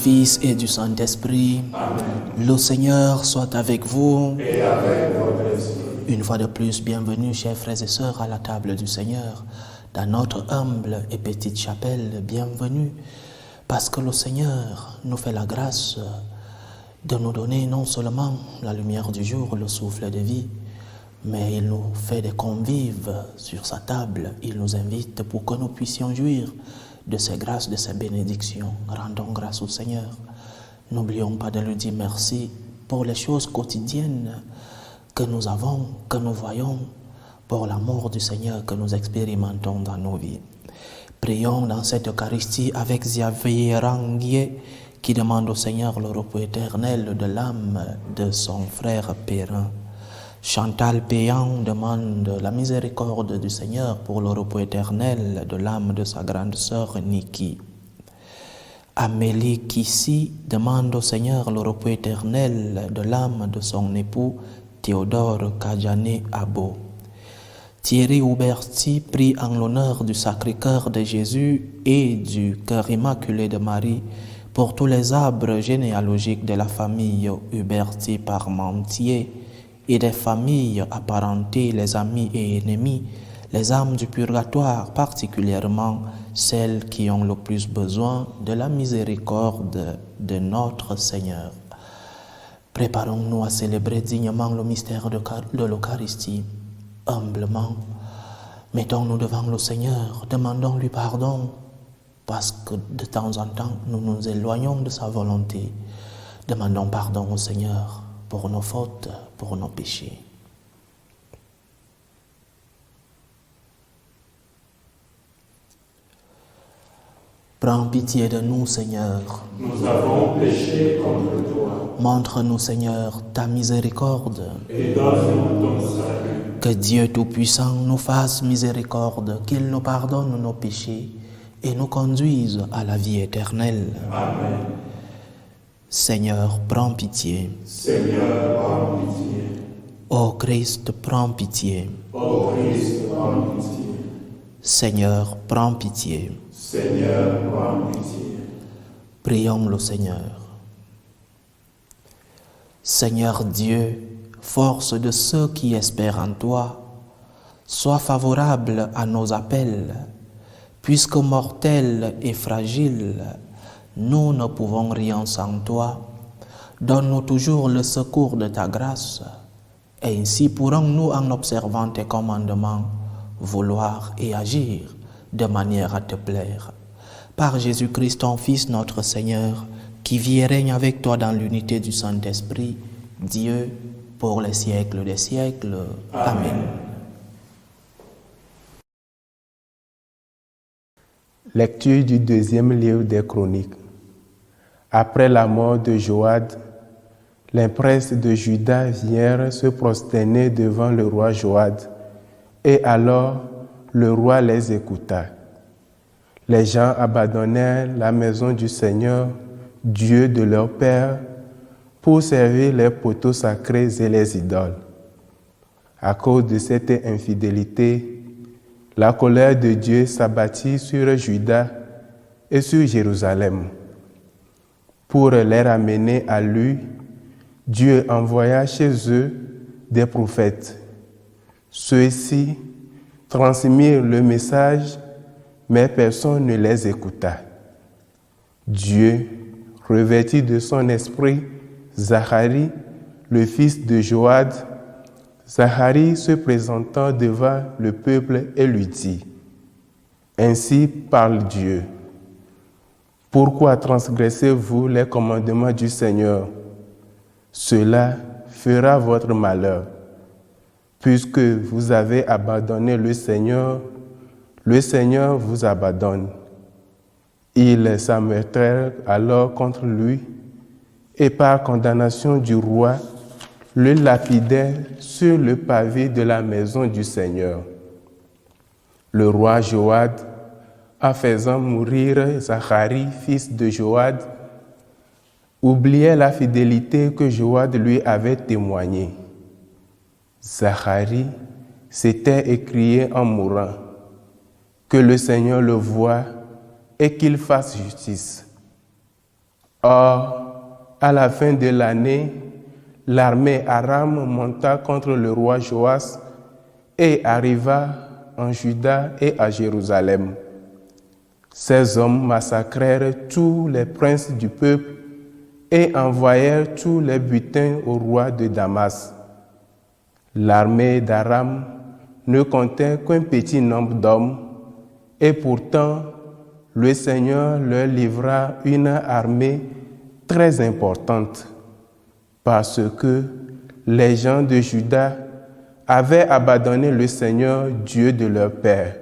Fils et du Saint-Esprit. Le Seigneur soit avec vous. Et avec votre esprit. Une fois de plus, bienvenue, chers frères et sœurs, à la table du Seigneur, dans notre humble et petite chapelle. Bienvenue, parce que le Seigneur nous fait la grâce de nous donner non seulement la lumière du jour, le souffle de vie, mais il nous fait des convives sur sa table. Il nous invite pour que nous puissions jouir de ses grâces, de ses bénédictions. Rendons grâce au Seigneur. N'oublions pas de lui dire merci pour les choses quotidiennes que nous avons, que nous voyons, pour l'amour du Seigneur que nous expérimentons dans nos vies. Prions dans cette Eucharistie avec Xavier Ranguier qui demande au Seigneur le repos éternel de l'âme de son frère Perrin. Chantal Payan demande la miséricorde du Seigneur pour le repos éternel de l'âme de sa grande sœur Niki. Amélie Kissi demande au Seigneur le repos éternel de l'âme de son époux Théodore Kajane Abo. Thierry Huberti prie en l'honneur du Sacré-Cœur de Jésus et du Cœur Immaculé de Marie pour tous les arbres généalogiques de la famille Huberti Parmentier et des familles apparentées, les amis et ennemis, les âmes du purgatoire, particulièrement celles qui ont le plus besoin de la miséricorde de notre Seigneur. Préparons-nous à célébrer dignement le mystère de l'Eucharistie. Humblement, mettons-nous devant le Seigneur, demandons-lui pardon, parce que de temps en temps, nous nous éloignons de sa volonté. Demandons pardon au Seigneur pour nos fautes, pour nos péchés. Prends pitié de nous, Seigneur. Nous avons péché contre toi. Montre-nous, Seigneur, ta miséricorde. Et donne-nous ton salut. Que Dieu Tout-Puissant nous fasse miséricorde, qu'il nous pardonne nos péchés et nous conduise à la vie éternelle. Amen. Seigneur, prends pitié. Seigneur, prends pitié. Ô Christ, prends pitié. Ô Christ, prends pitié. Seigneur, prends pitié. Seigneur, prends pitié. Prions le Seigneur. Seigneur Dieu, force de ceux qui espèrent en toi, sois favorable à nos appels, puisque mortels et fragiles, nous ne pouvons rien sans toi. Donne-nous toujours le secours de ta grâce, et ainsi pourrons-nous, en observant tes commandements, vouloir et agir de manière à te plaire. Par Jésus-Christ, ton Fils, notre Seigneur, qui vit et règne avec toi dans l'unité du Saint-Esprit, Dieu, pour les siècles des siècles. Amen. Lecture du deuxième livre des Chroniques. Après la mort de Joad, les princes de Juda vinrent se prosterner devant le roi Joad, et alors le roi les écouta. Les gens abandonnèrent la maison du Seigneur, Dieu de leur père, pour servir les poteaux sacrés et les idoles. À cause de cette infidélité, la colère de Dieu s'abattit sur Juda et sur Jérusalem. Pour les ramener à lui, Dieu envoya chez eux des prophètes. Ceux-ci transmirent le message, mais personne ne les écouta. Dieu revêtit de son esprit Zacharie, le fils de Joad. Zacharie se présentant devant le peuple et lui dit: Ainsi parle Dieu. Pourquoi transgressez-vous les commandements du Seigneur? Cela fera votre malheur. Puisque vous avez abandonné le Seigneur vous abandonne. Ils s'ameutèrent alors contre lui, et par condamnation du roi, le lapidèrent sur le pavé de la maison du Seigneur. Le roi Joad, en faisant mourir Zacharie, fils de Joad, oubliait la fidélité que Joad lui avait témoignée. Zacharie s'était écrié en mourant: que le Seigneur le voie et qu'il fasse justice. Or, à la fin de l'année, l'armée Aram monta contre le roi Joas et arriva en Juda et à Jérusalem. Ces hommes massacrèrent tous les princes du peuple et envoyèrent tous les butins au roi de Damas. L'armée d'Aram ne comptait qu'un petit nombre d'hommes, et pourtant le Seigneur leur livra une armée très importante, parce que les gens de Juda avaient abandonné le Seigneur, Dieu de leur père,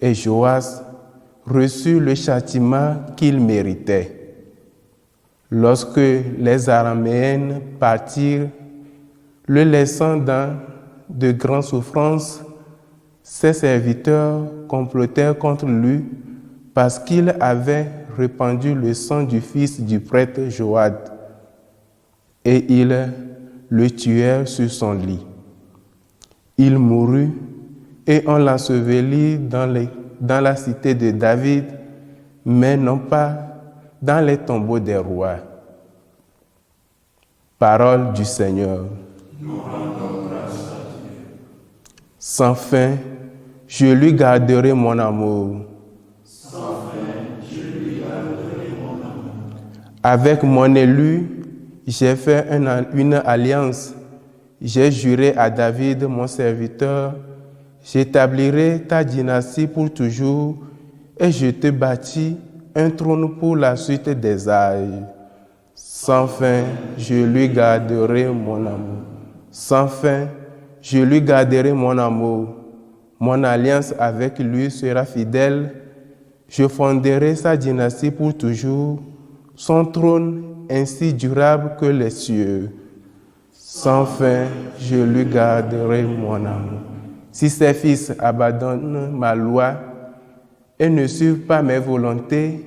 et Joas reçut le châtiment qu'il méritait. Lorsque les Araméennes partirent, le laissant dans de grandes souffrances, ses serviteurs complotèrent contre lui parce qu'il avait répandu le sang du fils du prêtre Joad, et ils le tuèrent sur son lit. Il mourut et on l'ensevelit dans la cité de David, mais non pas dans les tombeaux des rois. Parole du Seigneur. Nous rendons grâce à Dieu. Sans fin, je lui garderai mon amour. Sans fin, je lui garderai mon amour. Avec mon élu, j'ai fait une alliance. J'ai juré à David, mon serviteur, j'établirai ta dynastie pour toujours et je te bâtis un trône pour la suite des âges. Sans fin, je lui garderai mon amour. Sans fin, je lui garderai mon amour. Mon alliance avec lui sera fidèle. Je fonderai sa dynastie pour toujours, son trône ainsi durable que les cieux. Sans fin, je lui garderai mon amour. Si ses fils abandonnent ma loi et ne suivent pas mes volontés,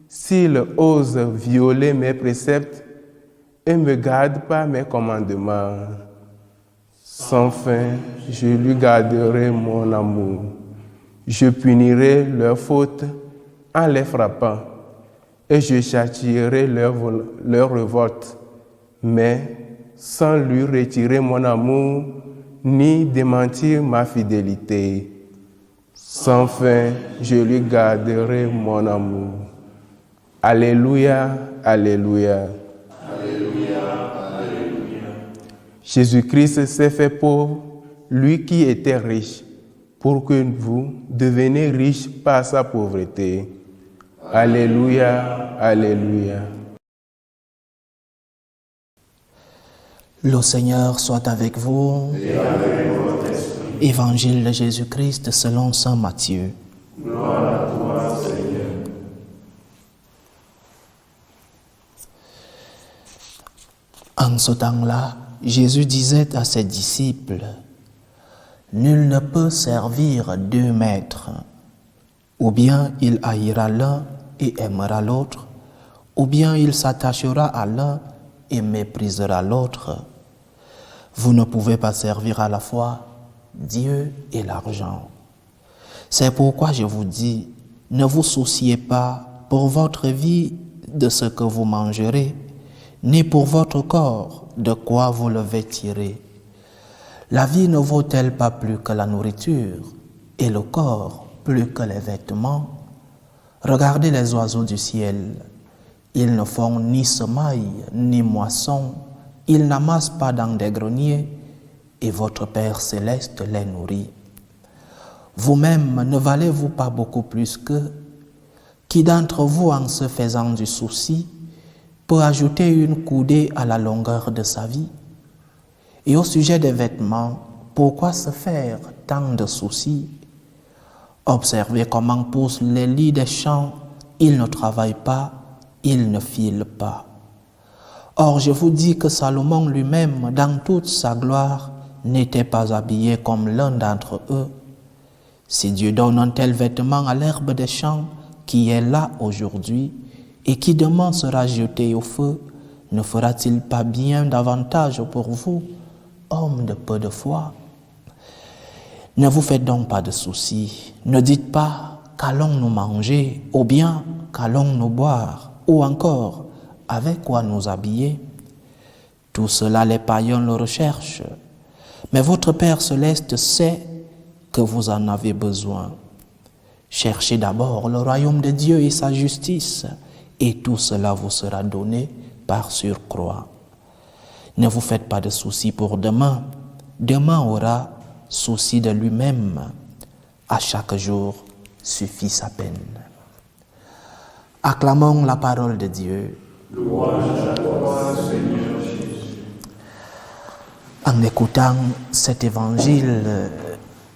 s'ils osent violer mes préceptes et ne gardent pas mes commandements, sans fin, je lui garderai mon amour. Je punirai leurs fautes en les frappant et je châtierai leur révolte, mais sans lui retirer mon amour ni démentir ma fidélité. Sans fin, je lui garderai mon amour. Alléluia, alléluia. Alléluia, alléluia. Jésus-Christ s'est fait pauvre, lui qui était riche, pour que vous deveniez riches par sa pauvreté. Alléluia, alléluia. Le Seigneur soit avec vous. Et avec votre esprit. Évangile de Jésus-Christ selon saint Matthieu. Gloire à toi, Seigneur. En ce temps-là, Jésus disait à ses disciples, « Nul ne peut servir deux maîtres. Ou bien il haïra l'un et aimera l'autre, ou bien il s'attachera à l'un et méprisera l'autre. Vous ne pouvez pas servir à la fois Dieu et l'argent. C'est pourquoi je vous dis, ne vous souciez pas pour votre vie de ce que vous mangerez, ni pour votre corps de quoi vous le vêtirez. La vie ne vaut-elle pas plus que la nourriture, et le corps plus que les vêtements? Regardez les oiseaux du ciel. Ils ne font ni semaille, ni moisson, ils n'amassent pas dans des greniers, et votre Père céleste les nourrit. Vous-même ne valez-vous pas beaucoup plus qu'eux? Qui d'entre vous, en se faisant du souci, peut ajouter une coudée à la longueur de sa vie? Et au sujet des vêtements, pourquoi se faire tant de soucis? Observez comment poussent les lys des champs, ils ne travaillent pas, ils ne filent pas. Or, je vous dis que Salomon lui-même, dans toute sa gloire, n'était pas habillé comme l'un d'entre eux. Si Dieu donne un tel vêtement à l'herbe des champs, qui est là aujourd'hui, et qui demain sera jeté au feu, ne fera-t-il pas bien davantage pour vous, hommes de peu de foi? Ne vous faites donc pas de soucis. Ne dites pas qu'allons-nous manger, ou bien qu'allons-nous boire, ou encore avec quoi nous habiller. Tout cela, les païens le recherchent. Mais votre Père céleste sait que vous en avez besoin. Cherchez d'abord le royaume de Dieu et sa justice, et tout cela vous sera donné par surcroît. Ne vous faites pas de soucis pour demain. Demain aura souci de lui-même. À chaque jour suffit sa peine. Acclamons la parole de Dieu. Louange à toi, Seigneur Jésus. En écoutant cet évangile,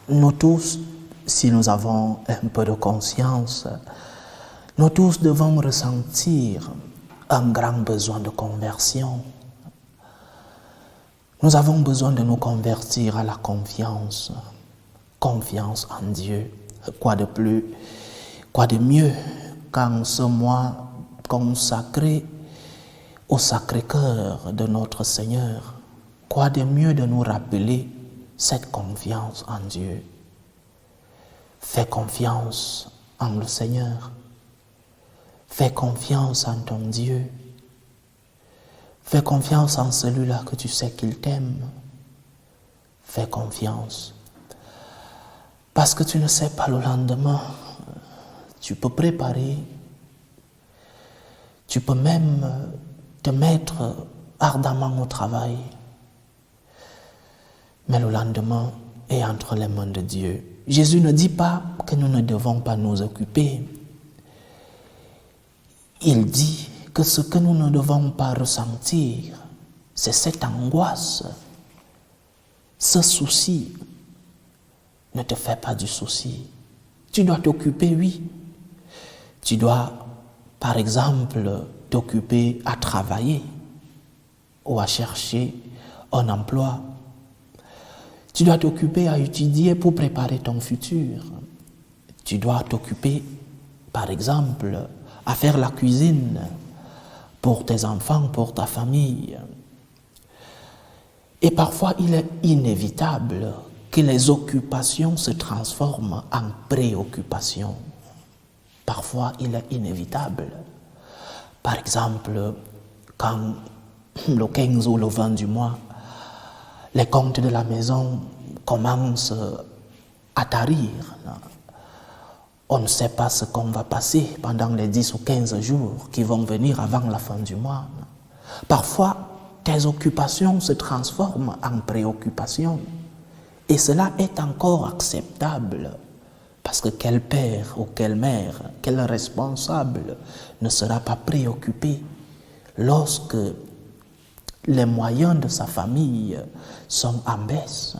nous tous, si nous avons un peu de conscience, nous tous devons ressentir un grand besoin de conversion. Nous avons besoin de nous convertir à la confiance. Confiance en Dieu. Quoi de plus, quoi de mieux qu'en ce mois consacré au Sacré-Cœur de notre Seigneur? Quoi de mieux de nous rappeler cette confiance en Dieu? Fais confiance en le Seigneur. Fais confiance en ton Dieu. Fais confiance en celui-là que tu sais qu'il t'aime. Fais confiance. Parce que tu ne sais pas le lendemain. Tu peux préparer. Tu peux même te mettre ardemment au travail. Mais le lendemain est entre les mains de Dieu. Jésus ne dit pas que nous ne devons pas nous occuper. Il dit que ce que nous ne devons pas ressentir, c'est cette angoisse, ce souci. Ne te fais pas du souci. Tu dois t'occuper, oui. Tu dois, par exemple, t'occuper à travailler ou à chercher un emploi. Tu dois t'occuper à étudier pour préparer ton futur. Tu dois t'occuper, par exemple, à faire la cuisine pour tes enfants, pour ta famille. Et parfois, il est inévitable que les occupations se transforment en préoccupations. Parfois, il est inévitable. Par exemple, quand le 15 ou le 20 du mois, les comptes de la maison commencent à tarir. On ne sait pas ce qu'on va passer pendant les 10 ou 15 jours qui vont venir avant la fin du mois. Parfois, tes occupations se transforment en préoccupations. Et cela est encore acceptable. Parce que quel père ou quelle mère, quel responsable ne sera pas préoccupé lorsque les moyens de sa famille sont en baisse.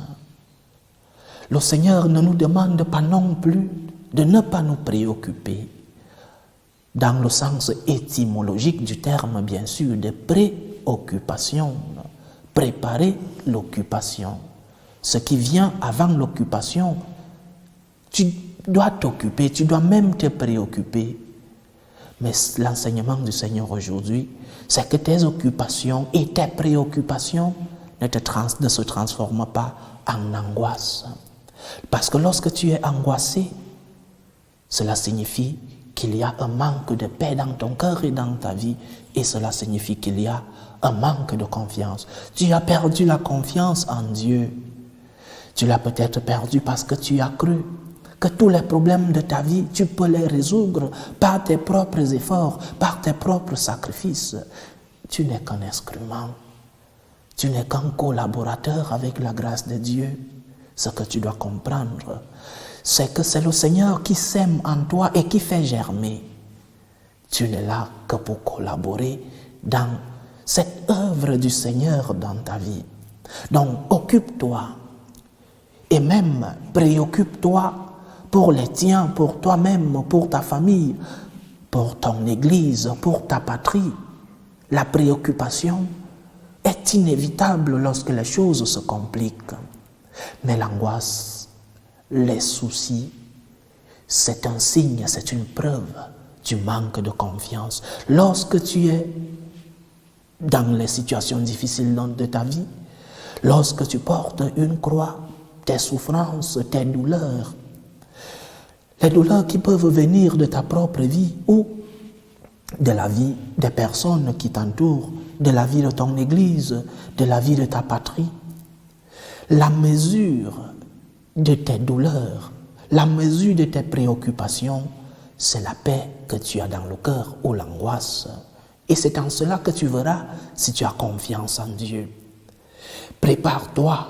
Le Seigneur ne nous demande pas non plus de ne pas nous préoccuper, dans le sens étymologique du terme, bien sûr, de préoccupation. Préparer l'occupation. Ce qui vient avant l'occupation, tu dois t'occuper, tu dois même te préoccuper. Mais l'enseignement du Seigneur aujourd'hui, c'est que tes occupations et tes préoccupations ne se transforment pas en angoisse. Parce que lorsque tu es angoissé, cela signifie qu'il y a un manque de paix dans ton cœur et dans ta vie. Et cela signifie qu'il y a un manque de confiance. Tu as perdu la confiance en Dieu. Tu l'as peut-être perdu parce que tu as cru que tous les problèmes de ta vie, tu peux les résoudre par tes propres efforts, par tes propres sacrifices. Tu n'es qu'un instrument. Tu n'es qu'un collaborateur avec la grâce de Dieu. Ce que tu dois comprendre, c'est que c'est le Seigneur qui sème en toi et qui fait germer. Tu n'es là que pour collaborer dans cette œuvre du Seigneur dans ta vie. Donc, occupe-toi et même préoccupe-toi pour les tiens, pour toi-même, pour ta famille, pour ton église, pour ta patrie. La préoccupation est inévitable lorsque les choses se compliquent. Mais l'angoisse, les soucis, c'est un signe, c'est une preuve du manque de confiance. Lorsque tu es dans les situations difficiles de ta vie, lorsque tu portes une croix, tes souffrances, tes douleurs, les douleurs qui peuvent venir de ta propre vie ou de la vie des personnes qui t'entourent, de la vie de ton Église, de la vie de ta patrie. La mesure de tes douleurs, la mesure de tes préoccupations, c'est la paix que tu as dans le cœur ou l'angoisse. Et c'est en cela que tu verras si tu as confiance en Dieu. Prépare-toi,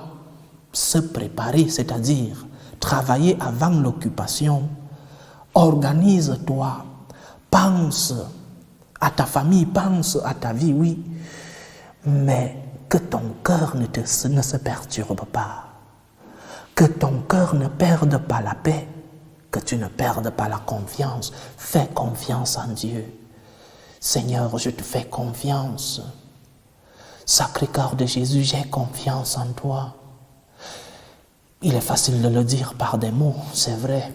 se préparer, c'est-à-dire travailler avant l'occupation. Organise-toi, pense à ta famille, pense à ta vie, oui, mais que ton cœur ne se perturbe pas, que ton cœur ne perde pas la paix, que tu ne perdes pas la confiance. Fais confiance en Dieu. Seigneur, je te fais confiance. Sacré-Cœur de Jésus, j'ai confiance en toi. Il est facile de le dire par des mots, c'est vrai,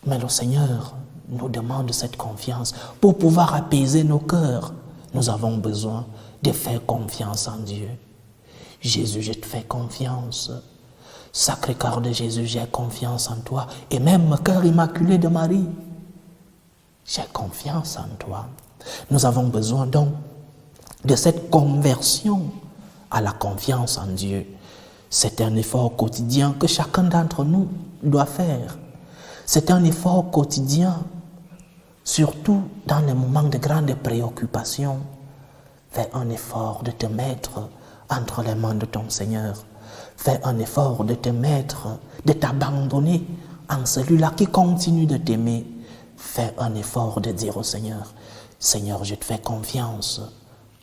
mais le Seigneur nous demande cette confiance. Pour pouvoir apaiser nos cœurs, nous avons besoin de faire confiance en Dieu. Jésus, je te fais confiance. Sacré-Cœur de Jésus, j'ai confiance en toi. Et même Cœur immaculé de Marie, j'ai confiance en toi. Nous avons besoin donc de cette conversion à la confiance en Dieu. C'est un effort quotidien que chacun d'entre nous doit faire. C'est un effort quotidien, surtout dans les moments de grande préoccupation. Fais un effort de te mettre entre les mains de ton Seigneur. Fais un effort de te mettre, de t'abandonner en celui-là qui continue de t'aimer. Fais un effort de dire au Seigneur, Seigneur, je te fais confiance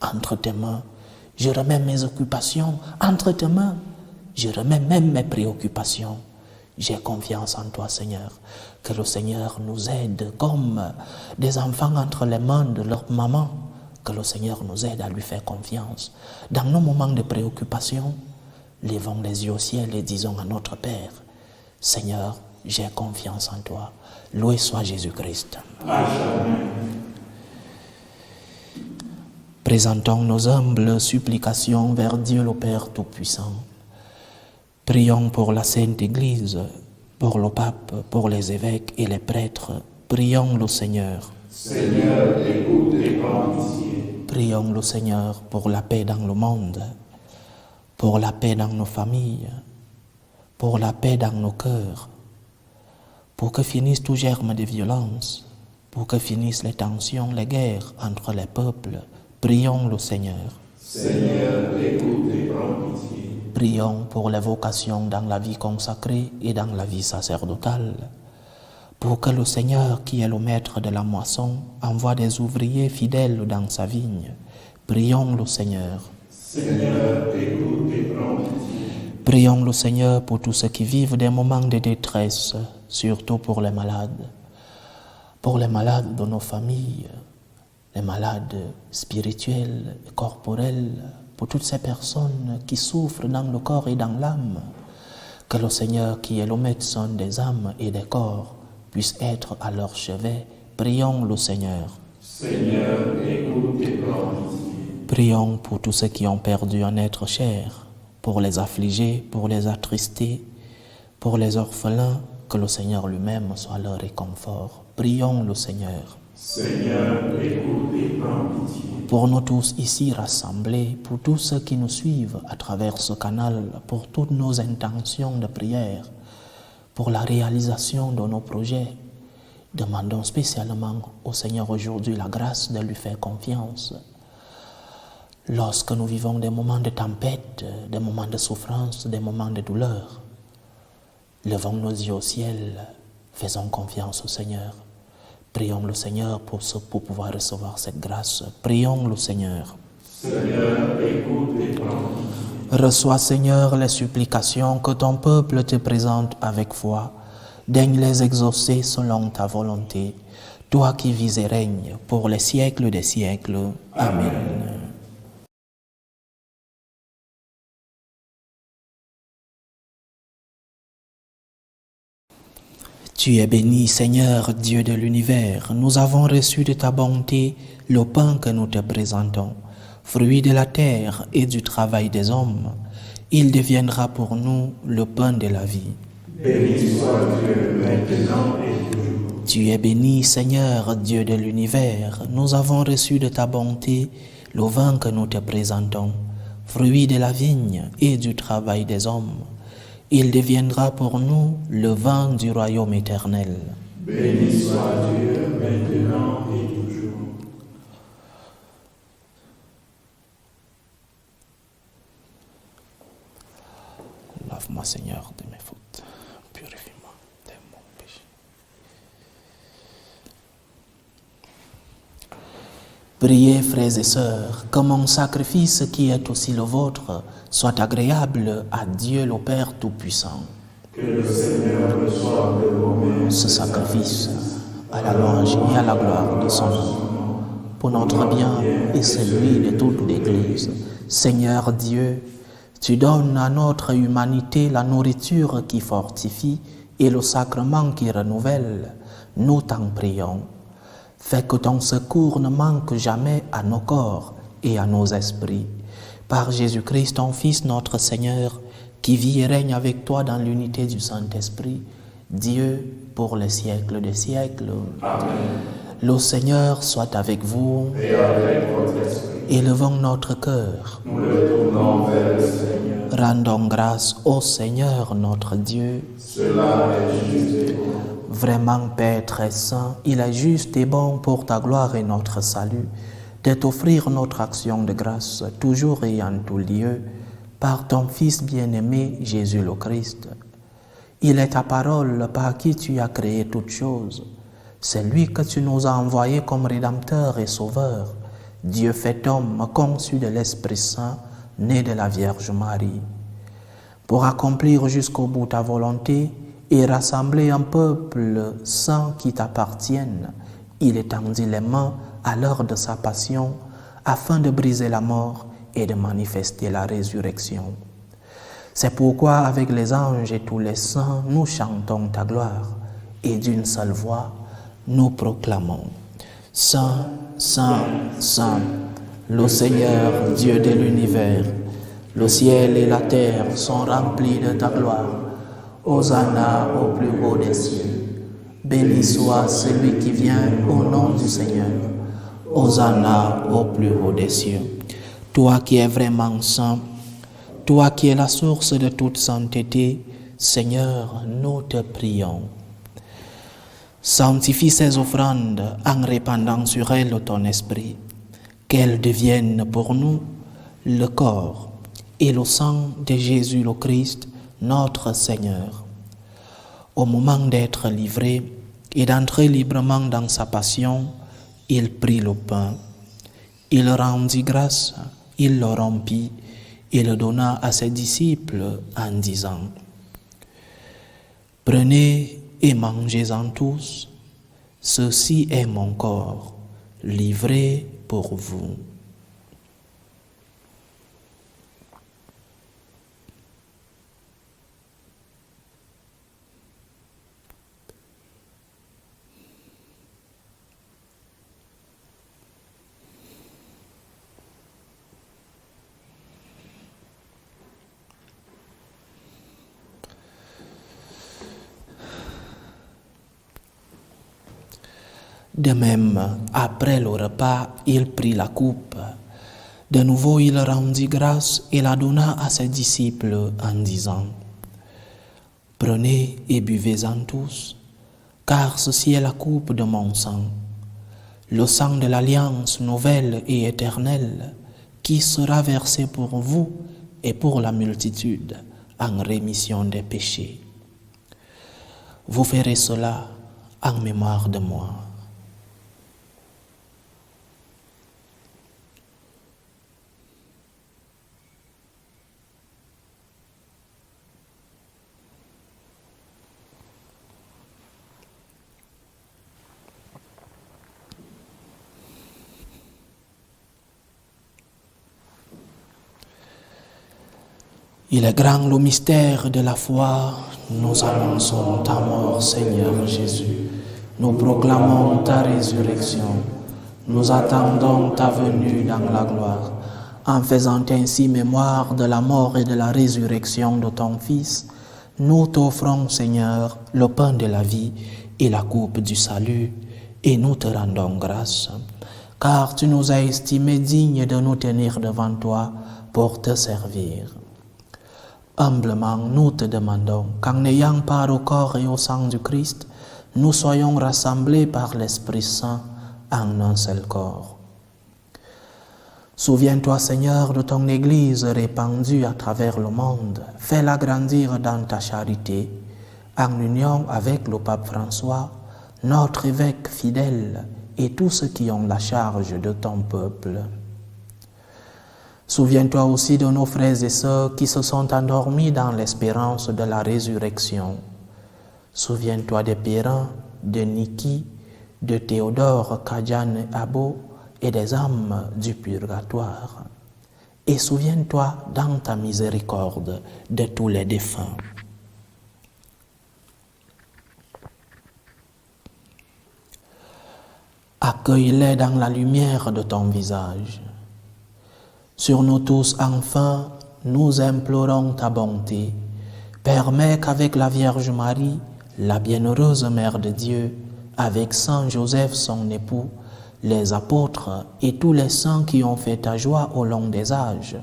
entre tes mains. Je remets mes occupations entre tes mains. Je remets même mes préoccupations. J'ai confiance en toi, Seigneur. Que le Seigneur nous aide comme des enfants entre les mains de leur maman. Que le Seigneur nous aide à lui faire confiance. Dans nos moments de préoccupation, levons les yeux au ciel et disons à notre Père, Seigneur, j'ai confiance en toi. Loué soit Jésus-Christ. Amen. Présentons nos humbles supplications vers Dieu le Père Tout-Puissant. Prions pour la Sainte Église, pour le pape, pour les évêques et les prêtres. Prions le Seigneur. Seigneur, écoute et prends pitié. Prions le Seigneur pour la paix dans le monde, pour la paix dans nos familles, pour la paix dans nos cœurs, pour que finissent tout germe de violence, pour que finissent les tensions, les guerres entre les peuples. Prions le Seigneur. Seigneur, écoute et prends pitié. Prions pour les vocations dans la vie consacrée et dans la vie sacerdotale, pour que le Seigneur, qui est le maître de la moisson, envoie des ouvriers fidèles dans sa vigne. Prions le Seigneur. Seigneur, écoute et prends pitié. Prions le Seigneur pour tous ceux qui vivent des moments de détresse, surtout pour les malades de nos familles, les malades spirituels et corporels, pour toutes ces personnes qui souffrent dans le corps et dans l'âme. Que le Seigneur, qui est le médecin des âmes et des corps, puisse être à leur chevet. Prions le Seigneur. Seigneur, écoute et prends pitié. Prions pour tous ceux qui ont perdu un être cher, pour les affligés, pour les attristés, pour les orphelins, que le Seigneur lui-même soit leur réconfort. Prions le Seigneur. Seigneur, écoute et prends pitié. Pour nous tous ici rassemblés, pour tous ceux qui nous suivent à travers ce canal, pour toutes nos intentions de prière, pour la réalisation de nos projets, demandons spécialement au Seigneur aujourd'hui la grâce de lui faire confiance. Lorsque nous vivons des moments de tempête, des moments de souffrance, des moments de douleur, levons nos yeux au ciel, faisons confiance au Seigneur. Prions le Seigneur pour pouvoir recevoir cette grâce. Prions le Seigneur. Seigneur, écoute et prends pitié. Reçois, Seigneur, les supplications que ton peuple te présente avec foi. Daigne les exaucer selon ta volonté. Toi qui vis et règnes pour les siècles des siècles. Amen. Tu es béni, Seigneur, Dieu de l'univers. Nous avons reçu de ta bonté le pain que nous te présentons, fruit de la terre et du travail des hommes. Il deviendra pour nous le pain de la vie. Béni soit Dieu maintenant et toujours. Tu es béni, Seigneur, Dieu de l'univers. Nous avons reçu de ta bonté le vin que nous te présentons, fruit de la vigne et du travail des hommes. Il deviendra pour nous le vin du royaume éternel. Béni soit Dieu, maintenant et toujours. Lave-moi, Seigneur, de mes fautes. Purifie-moi de mon péché. Priez, frères et sœurs, que mon sacrifice qui est aussi le vôtre soit agréable à Dieu le Père Tout-Puissant. Que le Seigneur reçoive de vos mains Ce sacrifice à la louange et à la gloire de son nom, pour notre bien et celui de toute l'Église. Seigneur Dieu, tu donnes à notre humanité la nourriture qui fortifie et le sacrement qui renouvelle. Nous t'en prions. Fais que ton secours ne manque jamais à nos corps et à nos esprits. Par Jésus-Christ, ton Fils, notre Seigneur, qui vit et règne avec toi dans l'unité du Saint-Esprit, Dieu pour les siècles des siècles. Amen. Le Seigneur soit avec vous. Et avec votre esprit. Élevons notre cœur. Nous le tournons vers le Seigneur. Rendons grâce au Seigneur notre Dieu. Cela est juste et bon. Vraiment, Père très saint, il est juste et bon pour ta gloire et notre salut de t'offrir notre action de grâce toujours et en tout lieu par ton Fils bien-aimé Jésus le Christ. Il est ta parole par qui tu as créé toutes choses. C'est lui que tu nous as envoyé comme Rédempteur et Sauveur, Dieu fait homme, conçu de l'Esprit Saint, né de la Vierge Marie. Pour accomplir jusqu'au bout ta volonté et rassembler un peuple saint qui t'appartienne, il étendit les mains à l'heure de sa passion afin de briser la mort et de manifester la résurrection. C'est pourquoi avec les anges et tous les saints, nous chantons ta gloire et d'une seule voix, nous proclamons Saint, Saint, Saint, le Seigneur, Dieu de l'univers. Le ciel et la terre sont remplis de ta gloire. Hosanna au plus haut des cieux. Béni soit celui qui vient au nom du Seigneur. Hosanna au plus haut des cieux. Toi qui es vraiment saint, toi qui es la source de toute sainteté, Seigneur, nous te prions. Sanctifie ces offrandes en répandant sur elles ton esprit, qu'elles deviennent pour nous le corps et le sang de Jésus le Christ, notre Seigneur. Au moment d'être livré et d'entrer librement dans sa passion, il prit le pain, il rendit grâce, il le rompit et le donna à ses disciples en disant « Prenez et mangez-en tous, ceci est mon corps, livré pour vous. » De même, après le repas, il prit la coupe. De nouveau, il rendit grâce et la donna à ses disciples en disant « Prenez et buvez-en tous, car ceci est la coupe de mon sang, le sang de l'alliance nouvelle et éternelle, qui sera versé pour vous et pour la multitude en rémission des péchés. Vous ferez cela en mémoire de moi. » Il est grand le mystère de la foi, nous annonçons ta mort, Seigneur Jésus. Nous proclamons ta résurrection. Nous attendons ta venue dans la gloire. En faisant ainsi mémoire de la mort et de la résurrection de ton Fils, nous t'offrons, Seigneur, le pain de la vie et la coupe du salut, et nous te rendons grâce, car tu nous as estimés dignes de nous tenir devant toi pour te servir. Humblement, nous te demandons qu'en ayant part au corps et au sang du Christ, nous soyons rassemblés par l'Esprit Saint en un seul corps. Souviens-toi, Seigneur, de ton Église répandue à travers le monde. Fais-la grandir dans ta charité, en union avec le pape François, notre évêque fidèle et tous ceux qui ont la charge de ton peuple. Souviens-toi aussi de nos frères et sœurs qui se sont endormis dans l'espérance de la résurrection. Souviens-toi des Perrin, de Niki, de Théodore, Kadjan et Abo et des âmes du purgatoire. Et souviens-toi dans ta miséricorde de tous les défunts. Accueille-les dans la lumière de ton visage. Sur nous tous, enfin, nous implorons ta bonté. Permets qu'avec la Vierge Marie, la bienheureuse Mère de Dieu, avec Saint Joseph son époux, les apôtres et tous les saints qui ont fait ta joie au long des âges,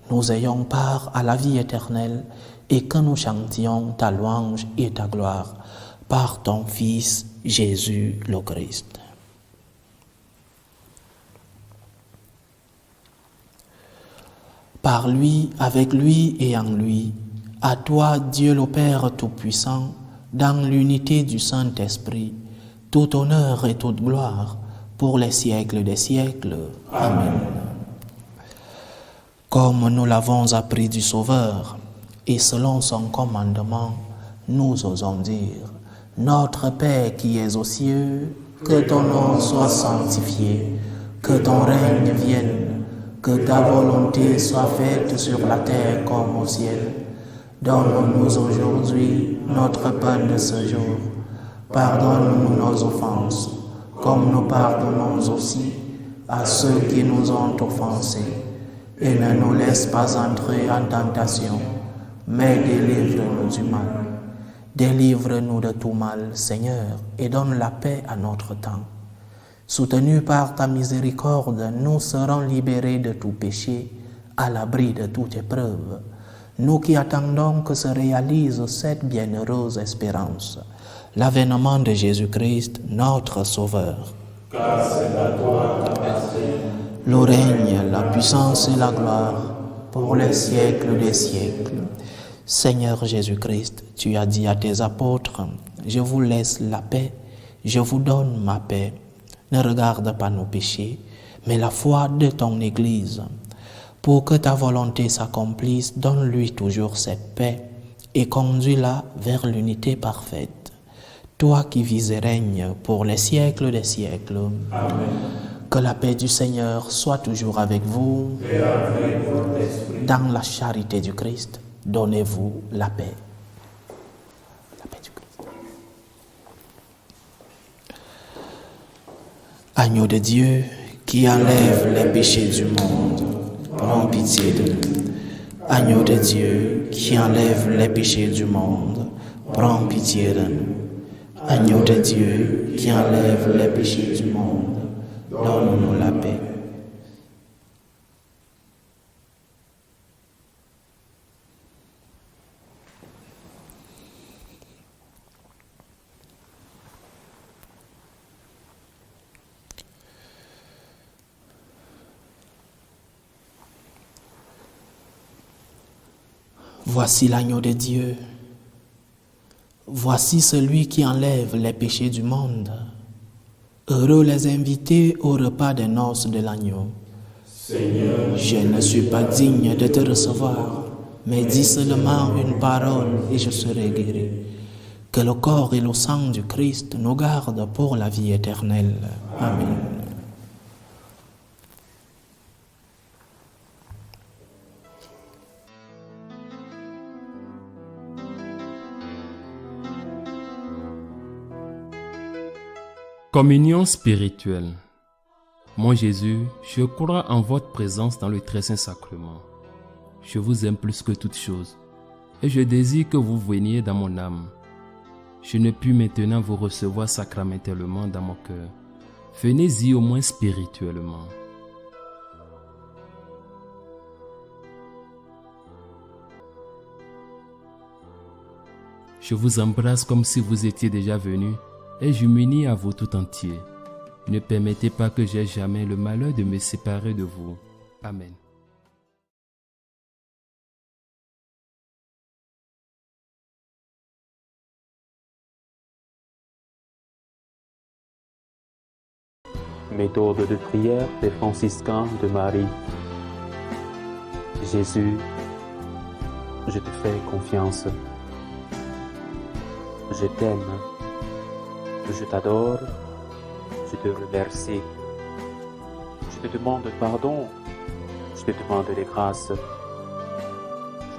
nous ayons part à la vie éternelle et que nous chantions ta louange et ta gloire par ton Fils Jésus le Christ. Par lui, avec lui et en lui, à toi, Dieu le Père Tout-Puissant, dans l'unité du Saint-Esprit, tout honneur et toute gloire pour les siècles des siècles. Amen. Comme nous l'avons appris du Sauveur, et selon son commandement, nous osons dire, Notre Père qui es aux cieux, que ton nom soit sanctifié, que ton règne vienne, que ta volonté soit faite sur la terre comme au ciel. Donne-nous aujourd'hui notre pain de ce jour. Pardonne-nous nos offenses, comme nous pardonnons aussi à ceux qui nous ont offensés. Et ne nous laisse pas entrer en tentation, mais délivre-nous du mal. Délivre-nous de tout mal, Seigneur, et donne la paix à notre temps. Soutenus par ta miséricorde, nous serons libérés de tout péché, à l'abri de toute épreuve. Nous qui attendons que se réalise cette bienheureuse espérance, l'avènement de Jésus-Christ, notre Sauveur. Car c'est à toi qu'appartient le règne, la puissance et la gloire pour les siècles des siècles. Seigneur Jésus-Christ, tu as dit à tes apôtres, je vous laisse la paix, je vous donne ma paix. Ne regarde pas nos péchés, mais la foi de ton Église. Pour que ta volonté s'accomplisse, donne-lui toujours cette paix et conduis-la vers l'unité parfaite. Toi qui vis et règnes pour les siècles des siècles. Amen. Que la paix du Seigneur soit toujours avec vous. Et avec votre esprit. Dans la charité du Christ, donnez-vous la paix. La paix du Christ. Agneau de Dieu qui enlève les péchés du monde, prends pitié de nous. Agneau de Dieu qui enlève les péchés du monde, prends pitié de nous. Agneau de Dieu qui enlève les péchés du monde, donne-nous la paix. Voici l'agneau de Dieu. Voici celui qui enlève les péchés du monde. Heureux les invités au repas des noces de l'agneau. Seigneur, je ne suis pas digne de te recevoir, mais dis seulement une parole et je serai guéri. Que le corps et le sang du Christ nous gardent pour la vie éternelle. Amen. Communion spirituelle. Mon Jésus, je crois en votre présence dans le très saint sacrement. Je vous aime plus que toute chose et je désire que vous veniez dans mon âme. je ne puis maintenant vous recevoir sacramentellement dans mon cœur. Venez-y au moins spirituellement. Je vous embrasse comme si vous étiez déjà venu et je m'unis à vous tout entier. Ne permettez pas que j'aie jamais le malheur de me séparer de vous. Amen. Méthode de prière des franciscains de Marie. Jésus, je te fais confiance. Je t'aime. Je t'adore. Je te remercie. Je te demande pardon. Je te demande les grâces.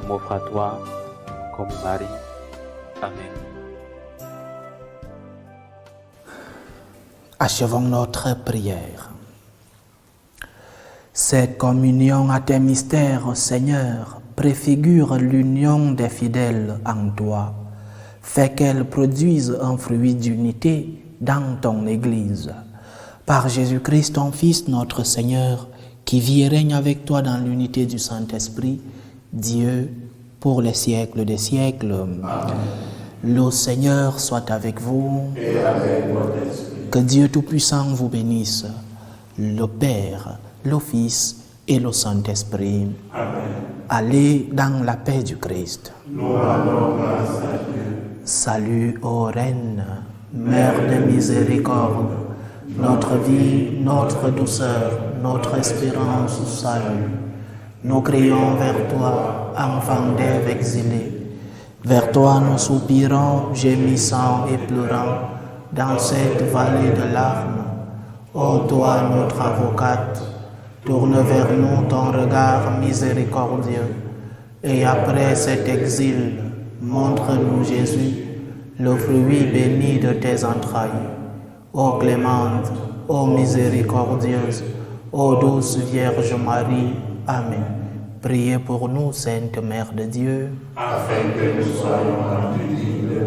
Je m'offre à toi comme Marie. Amen. Achevons notre prière. Cette communion à tes mystères, Seigneur, préfigure l'union des fidèles en toi. Fais qu'elle produise un fruit d'unité dans ton Église. Par Jésus-Christ, ton Fils, notre Seigneur, qui vit et règne avec toi dans l'unité du Saint-Esprit, Dieu, pour les siècles des siècles. Amen. Le Seigneur soit avec vous. Et avec votre esprit. Que Dieu Tout-Puissant vous bénisse, le Père, le Fils et le Saint-Esprit. Amen. Allez dans la paix du Christ. Nous rendons grâce à Dieu. Salut, ô Reine, Mère de miséricorde, notre vie, notre douceur, notre espérance, salut. Nous crions vers toi, enfant d'Ève exilée. Vers toi nous soupirons, gémissant et pleurant, dans cette vallée de larmes. Ô toi, notre avocate, tourne vers nous ton regard miséricordieux, et après cet exil, montre-nous Jésus, le fruit béni de tes entrailles. Ô clémente, ô miséricordieuse, ô douce Vierge Marie. Amen. Priez pour nous, Sainte Mère de Dieu, afin que nous soyons rendus dignes